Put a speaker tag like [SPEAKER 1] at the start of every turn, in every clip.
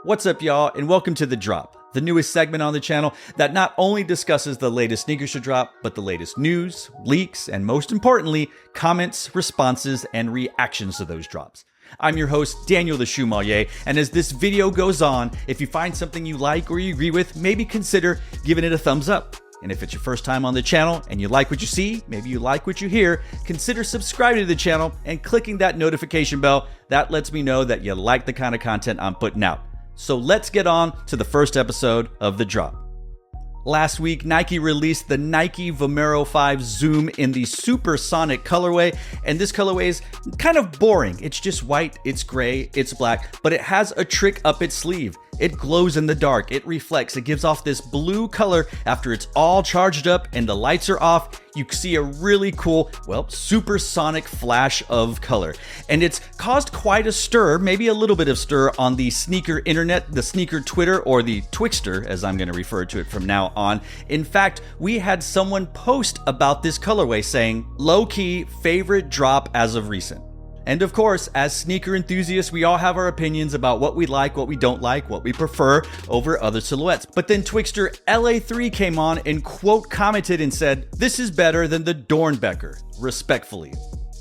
[SPEAKER 1] What's up, y'all, and welcome to The Drop, the newest segment on the channel that not only discusses the latest sneakers to drop, but the latest news, leaks, and most importantly, comments, responses, and reactions to those drops. I'm your host, Daniel the Shoemmelier, and as this video goes on, if you find something you like or you agree with, maybe consider giving it a thumbs up. And if it's your first time on the channel and you like what you see, maybe you like what you hear, consider subscribing to the channel and clicking that notification bell. That lets me know that you like the kind of content I'm putting out. So let's get on to the first episode of The Drop. Last week, Nike released the Nike Vomero 5 Zoom in the Supersonic colorway, and this colorway is kind of boring. It's just white, it's gray, it's black, but it has a trick up its sleeve. It glows in the dark, it reflects, it gives off this blue color after it's all charged up and the lights are off. You see a really cool, supersonic flash of color. And it's caused quite a stir, maybe a little bit of stir on the sneaker internet, the sneaker Twitter, or the Twixter, as I'm going to refer to it from now on. In fact, we had someone post about this colorway saying, low-key favorite drop as of recent. And of course, as sneaker enthusiasts, we all have our opinions about what we like, what we don't like, what we prefer over other silhouettes. But then Twixter LA3 came on and quote commented and said, "This is better than the Doernbecher, respectfully."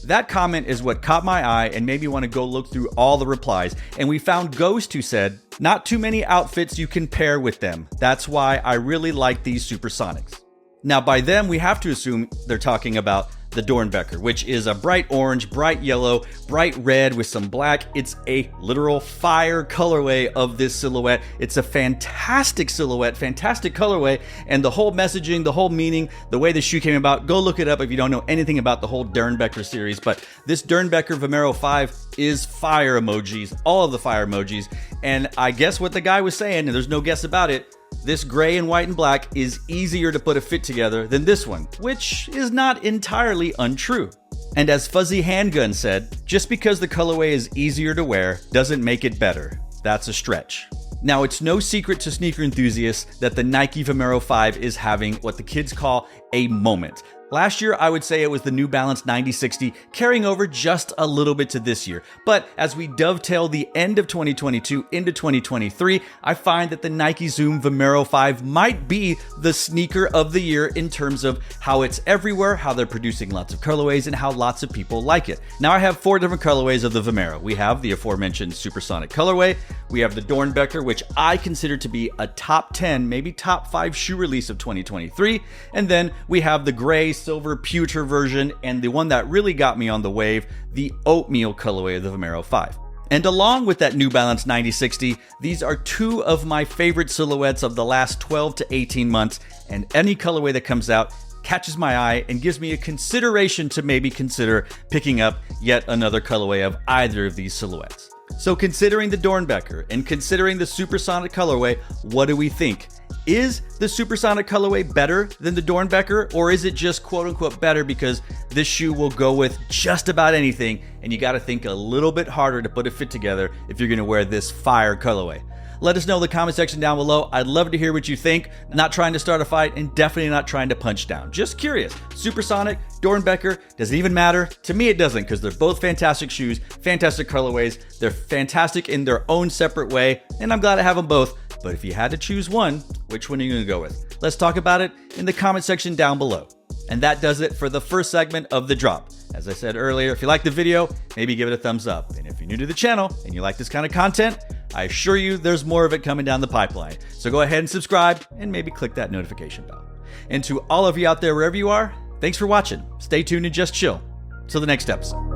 [SPEAKER 1] That comment is what caught my eye and made me want to go look through all the replies. And we found Ghost, who said, "Not too many outfits you can pair with them. That's why I really like these Supersonics." Now by them, we have to assume they're talking about the Doernbecher, which is a bright orange, bright yellow, bright red with some black. It's a literal fire colorway of this silhouette. It's a fantastic silhouette, fantastic colorway, and the whole messaging, the whole meaning, the way the shoe came about, go look it up if you don't know anything about the whole Doernbecher series. But this Doernbecher Vomero 5 is fire emojis, all of the fire emojis. And I guess what the guy was saying, and there's no guess about it, this gray and white and black is easier to put a fit together than this one, which is not entirely untrue. And as Fuzzy Handgun said, just because the colorway is easier to wear doesn't make it better. That's a stretch. Now, it's no secret to sneaker enthusiasts that the Nike Vomero 5 is having what the kids call a moment. Last year, I would say it was the New Balance 9060 carrying over just a little bit to this year. But as we dovetail the end of 2022 into 2023, I find that the Nike Zoom Vomero 5 might be the sneaker of the year in terms of how it's everywhere, how they're producing lots of colorways, and how lots of people like it. Now, I have 4 different colorways of the Vomero. We have the aforementioned Supersonic colorway. We have the Doernbecher, which I consider to be a top 10, maybe top 5 shoe release of 2023. And then we have the gray, silver, pewter version, and the one that really got me on the wave, the oatmeal colorway of the Vomero 5. And along with that New Balance 9060, these are 2 of my favorite silhouettes of the last 12 to 18 months, and any colorway that comes out catches my eye and gives me a consideration to maybe consider picking up yet another colorway of either of these silhouettes. So considering the Doernbecher and considering the Supersonic colorway, what do we think? Is the Supersonic colorway better than the Doernbecher, or is it just quote unquote better because this shoe will go with just about anything and you got to think a little bit harder to put a fit together if you're going to wear this fire colorway? Let us know in the comment section down below. I'd love to hear what you think. Not trying to start a fight and definitely not trying to punch down. Just curious. Supersonic, Doernbecher, does it even matter? To me, it doesn't, because they're both fantastic shoes, fantastic colorways. They're fantastic in their own separate way, and I'm glad I have them both. But if you had to choose one, which one are you going to go with? Let's talk about it in the comment section down below. And that does it for the first segment of The Drop. As I said earlier, if you like the video, maybe give it a thumbs up. And if you're new to the channel and you like this kind of content, I assure you there's more of it coming down the pipeline. So go ahead and subscribe and maybe click that notification bell. And to all of you out there, wherever you are, thanks for watching. Stay tuned and just chill. Till the next episode.